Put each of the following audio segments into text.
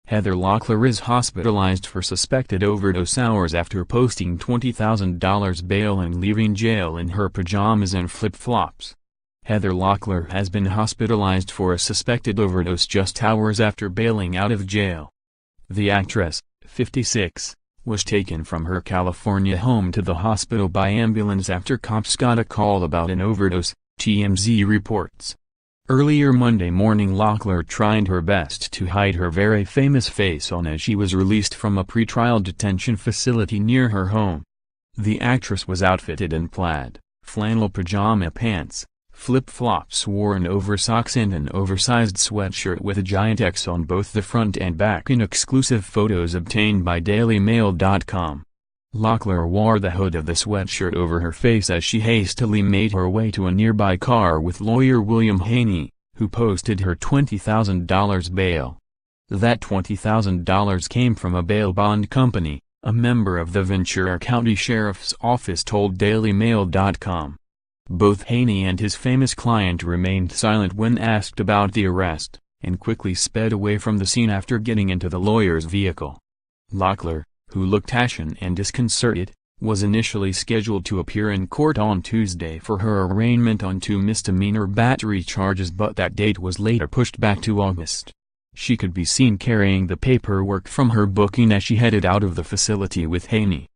Heather Locklear is hospitalized for suspected overdose hours after posting $20,000 bail and leaving jail in her pajamas and flip-flops. Heather Locklear has been hospitalized for a suspected overdose just hours after bailing out of jail. The actress, 56, was taken from her California home to the hospital by ambulance after cops got a call about an overdose, TMZ reports. Earlier Monday morning, Locklear tried her best to hide her very famous face as she was released from a pretrial detention facility near her home. The actress was outfitted in plaid, flannel pajama pants, flip-flops worn over socks and an oversized sweatshirt with a giant X on both the front and back in exclusive photos obtained by DailyMail.com. Locklear wore the hood of the sweatshirt over her face as she hastily made her way to a nearby car with lawyer William Haney, who posted her $20,000 bail. That $20,000 came from a bail bond company, a member of the Ventura County Sheriff's Office told DailyMail.com. Both Haney and his famous client remained silent when asked about the arrest, and quickly sped away from the scene after getting into the lawyer's vehicle. Locklear, who looked ashen and disconcerted, was initially scheduled to appear in court on Tuesday for her arraignment on 2 misdemeanor battery charges, but that date was later pushed back to August. She could be seen carrying the paperwork from her booking as she headed out of the facility with Haney.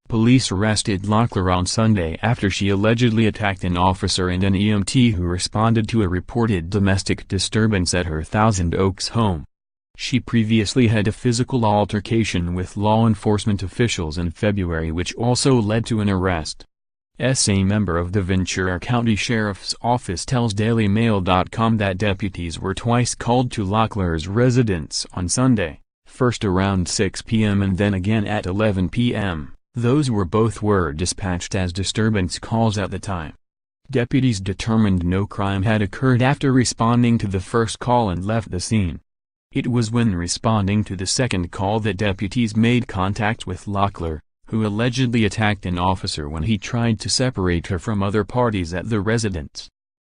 Police arrested Locklear on Sunday after she allegedly attacked an officer and an EMT who responded to a reported domestic disturbance at her Thousand Oaks home. She previously had a physical altercation with law enforcement officials in February, which also led to an arrest. A member of the Ventura County Sheriff's Office tells DailyMail.com that deputies were twice called to Locklear's residence on Sunday, first around 6 p.m. and then again at 11 p.m. Those were dispatched as disturbance calls at the time. Deputies determined no crime had occurred after responding to the first call and left the scene. It was when responding to the second call that deputies made contact with Locklear, who allegedly attacked an officer when he tried to separate her from other parties at the residence.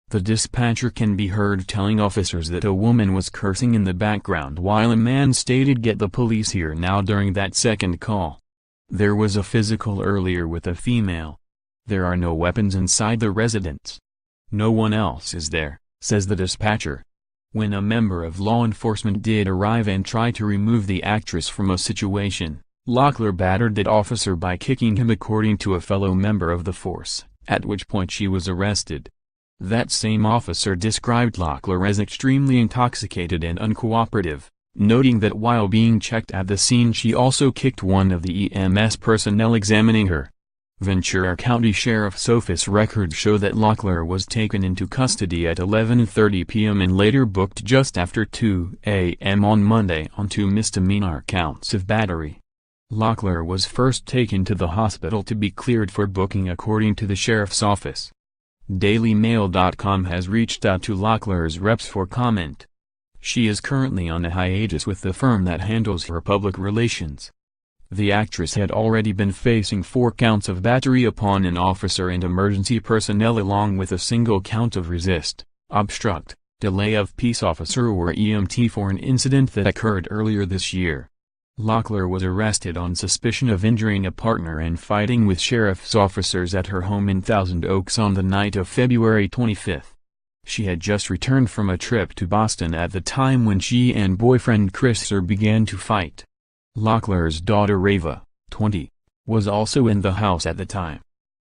The dispatcher can be heard telling officers that a woman was cursing in the background while a man stated, "Get the police here now," during that second call. There was a physical earlier with a female. There are no weapons inside the residence. No one else is there, says the dispatcher. When a member of law enforcement did arrive and try to remove the actress from a situation, Locklear battered that officer by kicking him, according to a fellow member of the force, at which point she was arrested. That same officer described Locklear as extremely intoxicated and uncooperative, noting that while being checked at the scene she also kicked one of the EMS personnel examining her. Ventura County Sheriff's Office records show that Locklear was taken into custody at 11:30 p.m. and later booked just after 2 a.m. on Monday on 2 misdemeanor counts of battery. Locklear was first taken to the hospital to be cleared for booking, according to the sheriff's office. DailyMail.com has reached out to Locklear's reps for comment. She is currently on a hiatus with the firm that handles her public relations. The actress had already been facing 4 counts of battery upon an officer and emergency personnel, along with a single count of resist, obstruct, delay of peace officer or EMT for an incident that occurred earlier this year. Locklear was arrested on suspicion of injuring a partner and fighting with sheriff's officers at her home in Thousand Oaks on the night of February 25. She had just returned from a trip to Boston at the time when she and boyfriend Chris began to fight. Locklear's daughter Rava, 20, was also in the house at the time.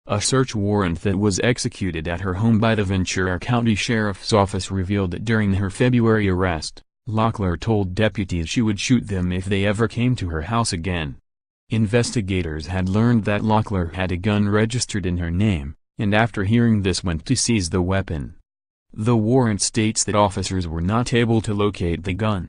A search warrant that was executed at her home by the Ventura County Sheriff's Office revealed that during her February arrest, Locklear told deputies she would shoot them if they ever came to her house again. Investigators had learned that Locklear had a gun registered in her name, and after hearing this went to seize the weapon. The warrant states that officers were not able to locate the gun.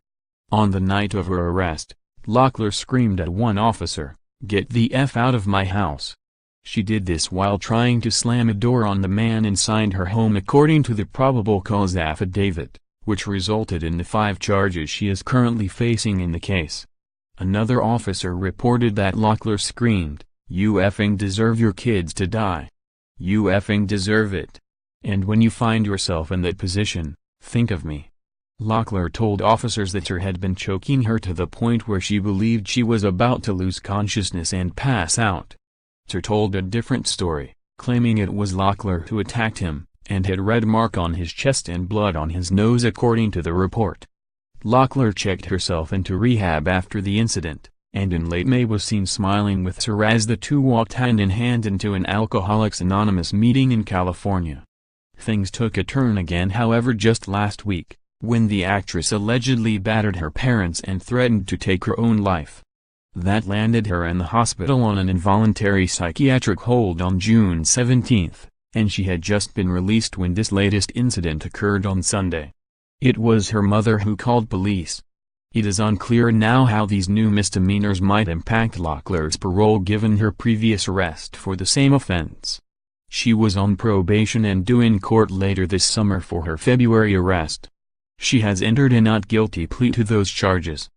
On the night of her arrest, Locklear screamed at one officer, "Get the F out of my house." She did this while trying to slam a door on the man inside her home, according to the probable cause affidavit, which resulted in the 5 charges she is currently facing in the case. Another officer reported that Locklear screamed, "You effing deserve your kids to die. You effing deserve it. And when you find yourself in that position, think of me." Locklear told officers that her had been choking her to the point where she believed she was about to lose consciousness and pass out. Ter told a different story, claiming it was Locklear who attacked him, and had red mark on his chest and blood on his nose according to the report. Locklear checked herself into rehab after the incident, and in late May was seen smiling with Ter as the two walked hand in hand into an Alcoholics Anonymous meeting in California. Things took a turn again, however, just last week, when the actress allegedly battered her parents and threatened to take her own life. That landed her in the hospital on an involuntary psychiatric hold on June 17, and she had just been released when this latest incident occurred on Sunday. It was her mother who called police. It is unclear now how these new misdemeanors might impact Locklear's parole given her previous arrest for the same offense. She was on probation and due in court later this summer for her February arrest. She has entered a not guilty plea to those charges.